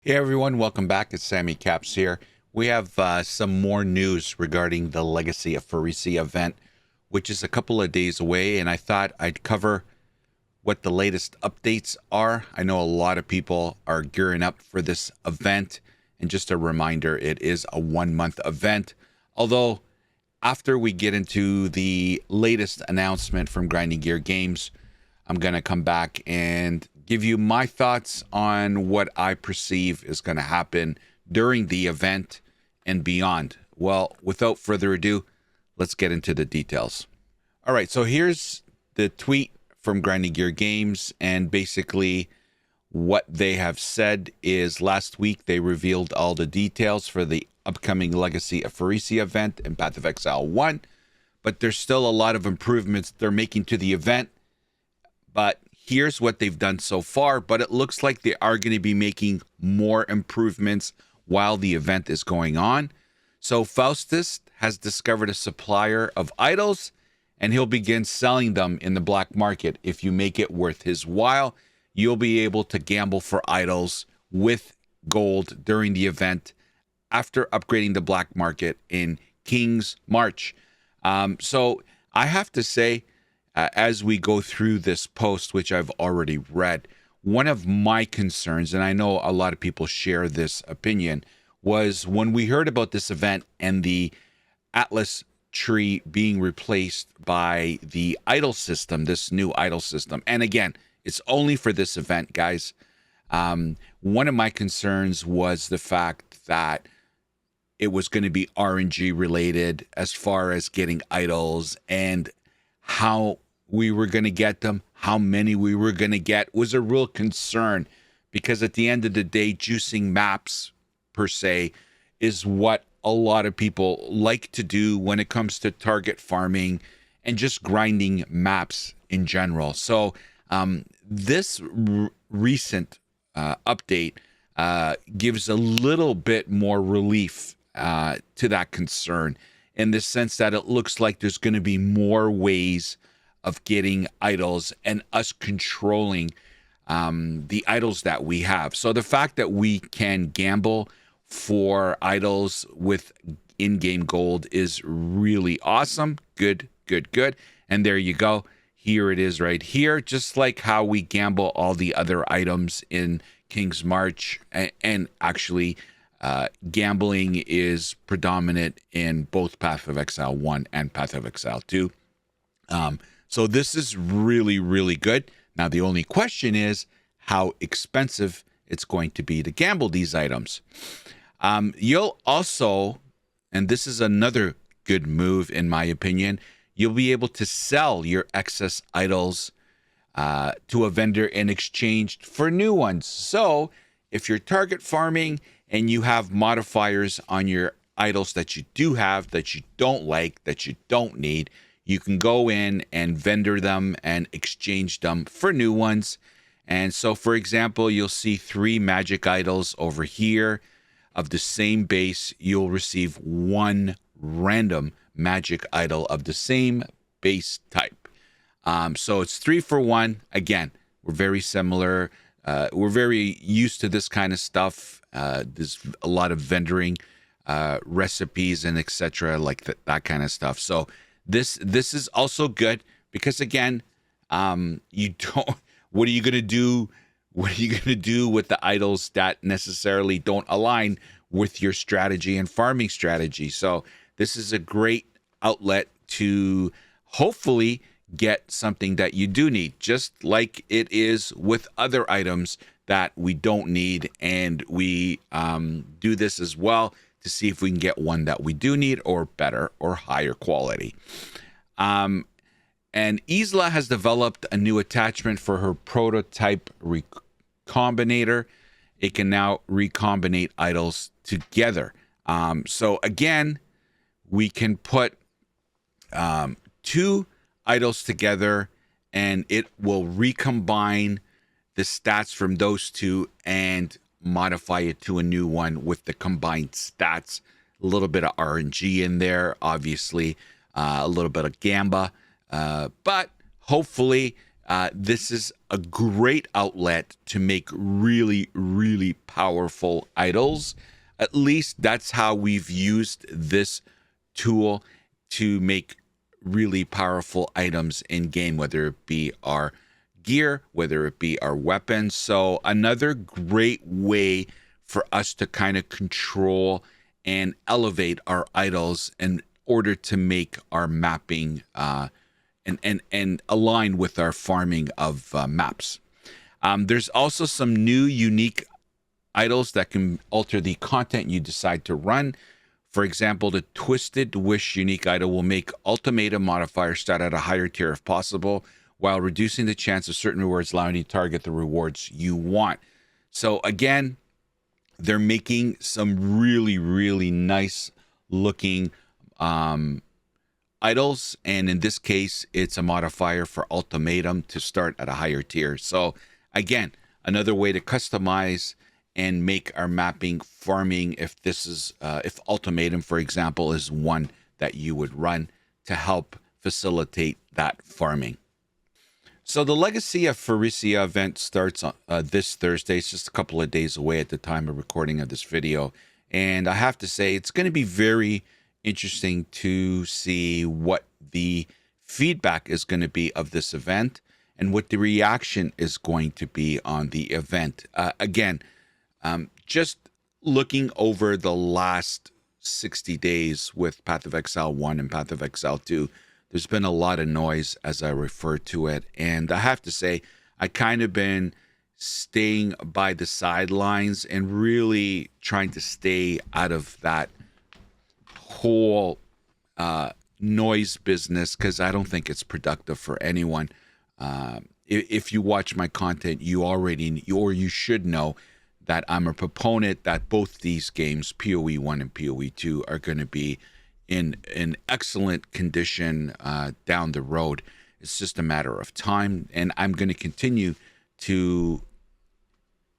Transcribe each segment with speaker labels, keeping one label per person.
Speaker 1: Hey everyone, welcome back. It's SamyCaps here. We have some more news regarding the Legacy of Phrecia event, which is a couple of days away, and I thought I'd cover what the latest updates are. I know a lot of people are gearing up for this event, and just a reminder, it is a 1-month event. Although, after we get into the latest announcement from Grinding Gear Games, I'm going to come back and give you my thoughts on what I perceive is going to happen during the event and beyond. Well, without further ado, let's get into the details. All right, so here's the tweet from Grinding Gear Games, and basically what they have said is last week they revealed all the details for the upcoming Legacy of Phrecia event in Pathofexile 1, but there's still a lot of improvements they're making to the event. But here's what they've done so far, but it looks like they are going to be making more improvements while the event is going on. So Faustus has discovered a supplier of idols, and he'll begin selling them in the black market. If you make it worth his while, you'll be able to gamble for idols with gold during the event after upgrading the black market in King's March. So I have to say, as we go through this post, which I've already read, one of my concerns, and I know a lot of people share this opinion, was when we heard about this event and the Atlas tree being replaced by the idol system, this new idol system. And again, it's only for this event, guys. One of my concerns was the fact that it was going to be RNG related as far as getting idols, and how we were going to get them, how many we were going to get was a real concern, because at the end of the day, juicing maps per se is what a lot of people like to do when it comes to target farming and just grinding maps in general. So this recent update gives a little bit more relief to that concern, in the sense that it looks like there's going to be more ways of getting idols and us controlling the idols that we have. So the fact that we can gamble for idols with in-game gold is really awesome. Good. And there you go. Here it is right here, just like how we gamble all the other items in King's March. And actually, gambling is predominant in both Path of Exile 1 and Path of Exile 2. So this is really, really good. Now, the only question is how expensive it's going to be to gamble these items. You'll also, and this is another good move in my opinion, you'll be able to sell your excess idols to a vendor in exchange for new ones. So if you're target farming and you have modifiers on your idols that you do have, that you don't like, that you don't need, you can go in and vendor them and exchange them for new ones. And so, for example, you'll see 3 magic idols over here of the same base. You'll receive 1 random magic idol of the same base type. So it's 3 for 1. Again, we're very similar. We're very used to this kind of stuff. There's a lot of vendoring recipes and etc. like that kind of stuff. So this is also good, because again, you don't. What are you gonna do? What are you gonna do with the idols that necessarily don't align with your strategy and farming strategy? So this is a great outlet to hopefully get something that you do need, just like it is with other items that we don't need, and we do this as well to see if we can get one that we do need, or better, or higher quality. And Isla has developed a new attachment for her prototype recombinator. It can now recombinate idols together. So again, we can put 2 idols together, and it will recombine the stats from those 2 and modify it to a new one with the combined stats. A little bit of RNG in there, obviously, a little bit of gamba, but hopefully This is a great outlet to make really, really powerful idols. At least that's how we've used this tool to make really powerful items in game, whether it be our gear, whether it be our weapons. So another great way for us to kind of control and elevate our idols in order to make our mapping and align with our farming of maps. There's also some new unique idols that can alter the content you decide to run. For example, the Twisted Wish unique idol will make ultimatum modifier start at a higher tier if possible, while reducing the chance of certain rewards, allowing you to target the rewards you want. So again, they're making some really, really nice looking idols, and in this case, it's a modifier for ultimatum to start at a higher tier. So again, another way to customize and make our mapping farming, if this is if ultimatum, for example, is one that you would run to help facilitate that farming. So the Legacy of Phrecia event starts on this Thursday. It's just a couple of days away at the time of recording of this video, and I have to say it's going to be very interesting to see what the feedback is going to be of this event and what the reaction is going to be on the event. Just looking over the last 60 days with PathofExile 1 and PathofExile 2, there's been a lot of noise, as I refer to it. And I have to say, I kind of been staying by the sidelines and really trying to stay out of that whole noise business, because I don't think it's productive for anyone. If you watch my content, you already, or you should know, that I'm a proponent that both these games, POE1 and POE2, are going to be in excellent condition down the road. It's just a matter of time, and I'm going to continue to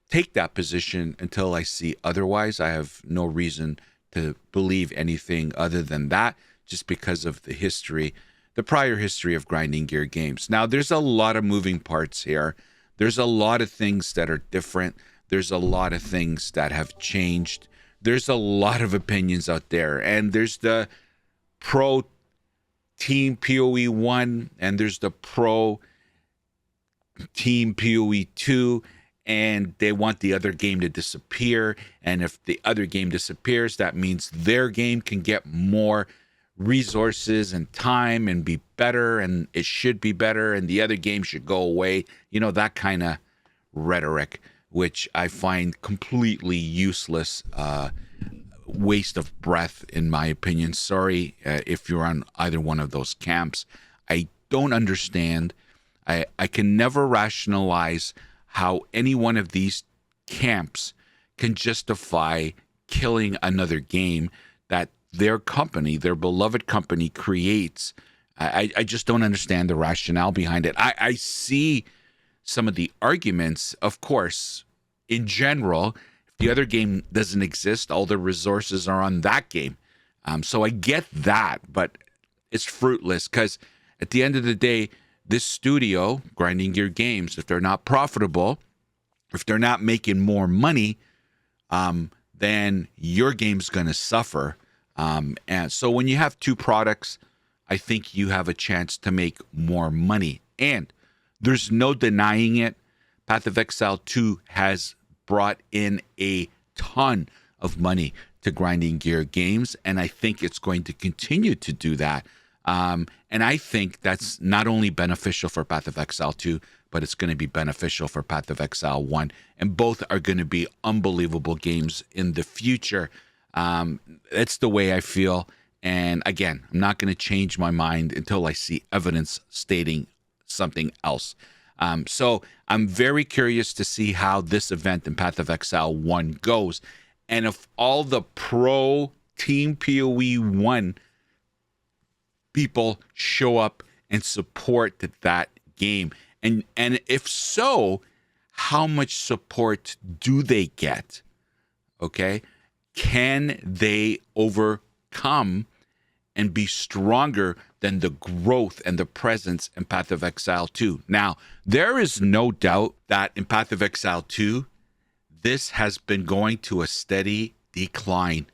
Speaker 1: take that position until I see otherwise. I have no reason to believe anything other than that, just because of the history, the prior history of grinding gear games. Now, there's a lot of moving parts here. There's a lot of things that are different. There's a lot of things that have changed. There's a lot of opinions out there. And there's the pro team POE1, and there's the pro team POE2, and they want the other game to disappear. And if the other game disappears, that means their game can get more resources and time and be better, and it should be better, and the other game should go away. You know, that kind of rhetoric, which I find completely useless, waste of breath, in my opinion. Sorry if you're on either one of those camps. I don't understand. I can never rationalize how any one of these camps can justify killing another game that their company, their beloved company, creates. I just don't understand the rationale behind it. I see some of the arguments, of course. In general, if the other game doesn't exist, all the resources are on that game. So I get that, but it's fruitless, because at the end of the day, this studio, Grinding Gear Games, if they're not profitable, if they're not making more money, then your game's going to suffer. And so when you have two products, I think you have a chance to make more money. And there's no denying it. PathofExile 2 has brought in a ton of money to Grinding Gear Games, and I think it's going to continue to do that. And I think that's not only beneficial for PathofExile 2, but it's going to be beneficial for PathofExile 1, and both are going to be unbelievable games in the future. That's the way I feel. And again, I'm not going to change my mind until I see evidence stating something else. So I'm very curious to see how this event in PathofExile 1 goes. And if all the pro team POE1 people show up and support that game. And if so, how much support do they get? Okay. Can they overcome and be stronger than the growth and the presence in Path of Exile 2. Now, there is no doubt that in Path of Exile 2, this has been going to a steady decline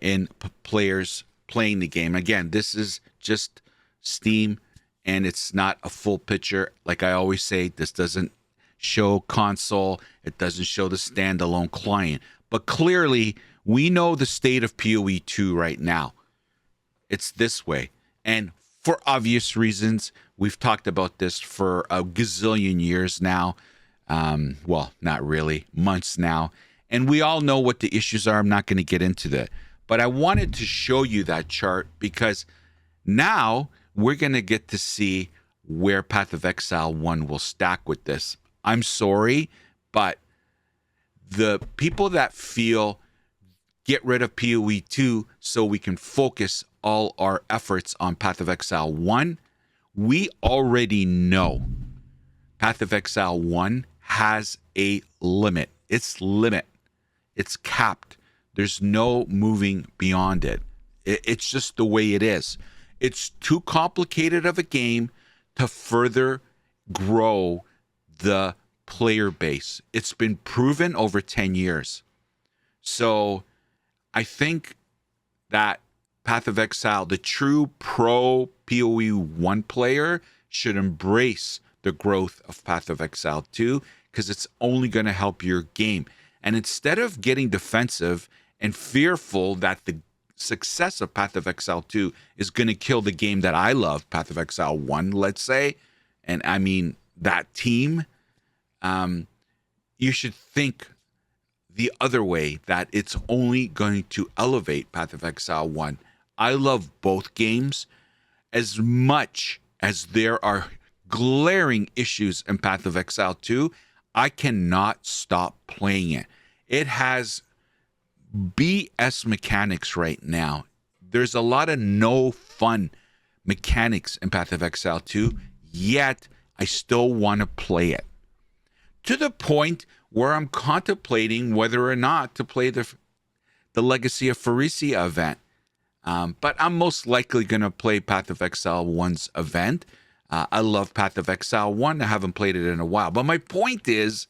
Speaker 1: in players playing the game. Again, this is just Steam, and it's not a full picture. Like I always say, this doesn't show console. It doesn't show the standalone client. But clearly, we know the state of POE2 right now. It's this way. And for obvious reasons, we've talked about this for a gazillion years now. Well, not really, months now. And we all know what the issues are. I'm not going to get into that. But I wanted to show you that chart because now we're going to get to see where Path of Exile 1 will stack with this. I'm sorry, but the people that feel get rid of POE 2 so we can focus all our efforts on Path of Exile 1, we already know Path of Exile 1 has a limit. It's capped. There's no moving beyond it. It's just the way it is. It's too complicated of a game to further grow the player base. It's been proven over 10 years. So I think that Path of Exile, the true pro POE1 player, should embrace the growth of Path of Exile 2 because it's only going to help your game. And instead of getting defensive and fearful that the success of Path of Exile 2 is going to kill the game that I love, Path of Exile 1, let's say, and I mean that team, you should think the other way, that it's only going to elevate Path of Exile 1. I love both games as much as there are glaring issues in Path of Exile 2. I cannot stop playing it. It has BS mechanics right now. There's a lot of no fun mechanics in Path of Exile 2, yet I still want to play it. To the point where I'm contemplating whether or not to play the Legacy of Phrecia event. But I'm most likely going to play Path of Exile 1's event. I love Path of Exile 1. I haven't played it in a while. But my point is,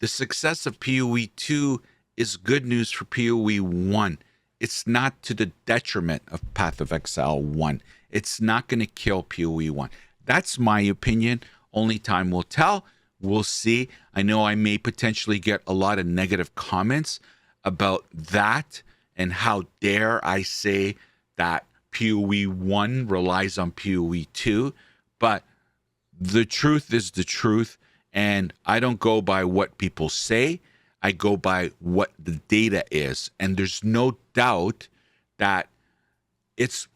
Speaker 1: the success of POE 2 is good news for POE 1. It's not to the detriment of Path of Exile 1. It's not going to kill POE 1. That's my opinion. Only time will tell. We'll see. I know I may potentially get a lot of negative comments about that, and how dare I say that POE 1 relies on POE 2. But the truth is the truth, and I don't go by what people say. I go by what the data is. And there's no doubt that it's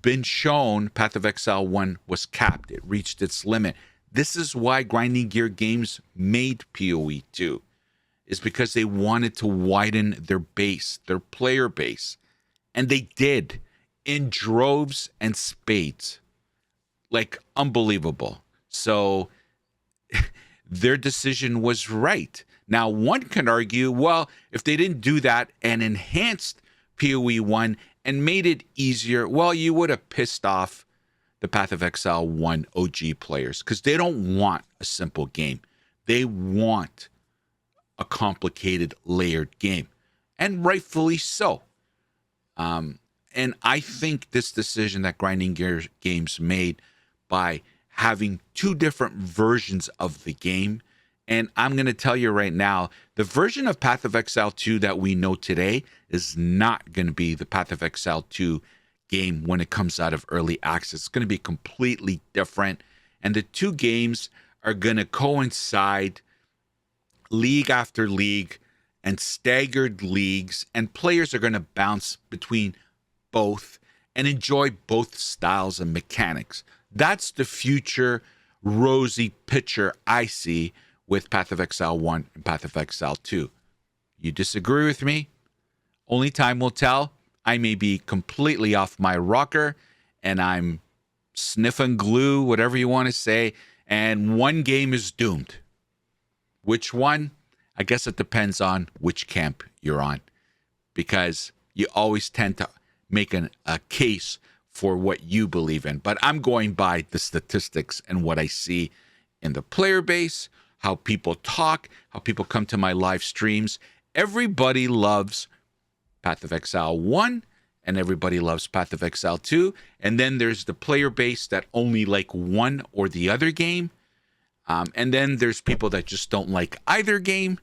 Speaker 1: been shown Path of Exile 1 was capped. It reached its limit. This is why Grinding Gear Games made POE 2, is because they wanted to widen their base, their player base. And they did, in droves and spades. Like, unbelievable. So their decision was right. Now, one can argue, well, if they didn't do that and enhanced POE 1 and made it easier, well, you would have pissed off the Path of Exile 1 OG players, because they don't want a simple game. They want a complicated, layered game, and rightfully so. And I think this decision that Grinding Gear Games made by having two different versions of the game, and I'm going to tell you right now, the version of Path of Exile 2 that we know today is not going to be the Path of Exile 2 game when it comes out of early access. It's going to be completely different, and the two games are going to coincide league after league and staggered leagues, and players are going to bounce between both and enjoy both styles and mechanics. That's the future rosy picture I see with Path of Exile 1 and Path of Exile 2. You disagree with me? Only time will tell. I may be completely off my rocker and I'm sniffing glue, whatever you want to say, and one game is doomed. Which one? I guess it depends on which camp you're on, because you always tend to make a case for what you believe in. But I'm going by the statistics and what I see in the player base, how people talk, how people come to my live streams. Everybody loves Path of Exile 1, and everybody loves Path of Exile 2. And then there's the player base that only like one or the other game. And then there's people that just don't like either game.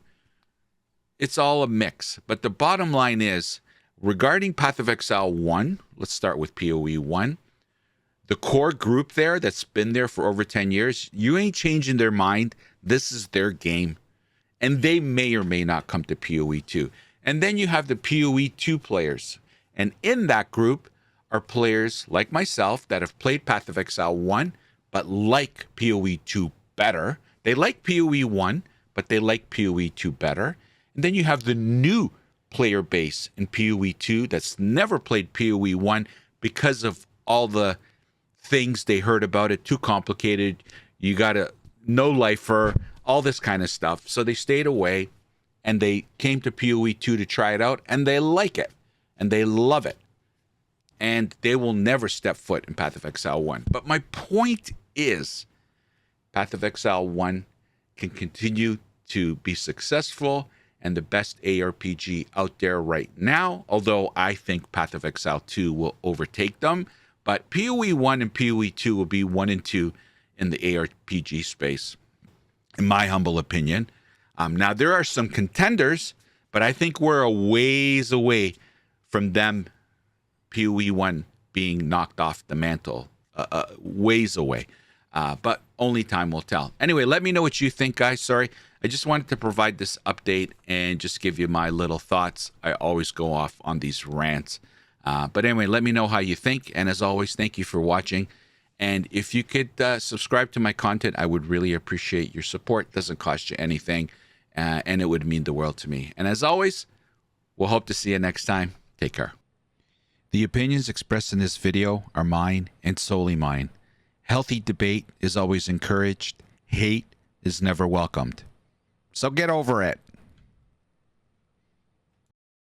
Speaker 1: It's all a mix. But the bottom line is, regarding Path of Exile 1, let's start with POE1. The core group there that's been there for over 10 years, you ain't changing their mind. This is their game. And they may or may not come to POE2. And then you have the POE2 players. And in that group are players like myself that have played Path of Exile 1, but like POE2 better. They like POE1, but they like POE2 better. And then you have the new player base in POE2 that's never played POE1 because of all the things they heard about it, too complicated, you got a no-lifer, all this kind of stuff. So they stayed away, and they came to POE2 to try it out, and they like it, and they love it. And they will never step foot in Path of Exile 1. But my point is, Path of Exile 1 can continue to be successful and the best ARPG out there right now, although I think Path of Exile 2 will overtake them. But POE 1 and POE 2 will be 1 and 2 in the ARPG space, in my humble opinion. Now, there are some contenders, but I think we're a ways away from them, POE 1 being knocked off the mantle, ways away. But only time will tell. Anyway, let me know what you think, guys. Sorry, I just wanted to provide this update and just give you my little thoughts. I always go off on these rants. But anyway, let me know how you think. And as always, thank you for watching. And if you could subscribe to my content, I would really appreciate your support. It doesn't cost you anything. And it would mean the world to me. And as always, we'll hope to see you next time. Take care. The opinions expressed in this video are mine and solely mine. Healthy debate is always encouraged. Hate is never welcomed. So get over it.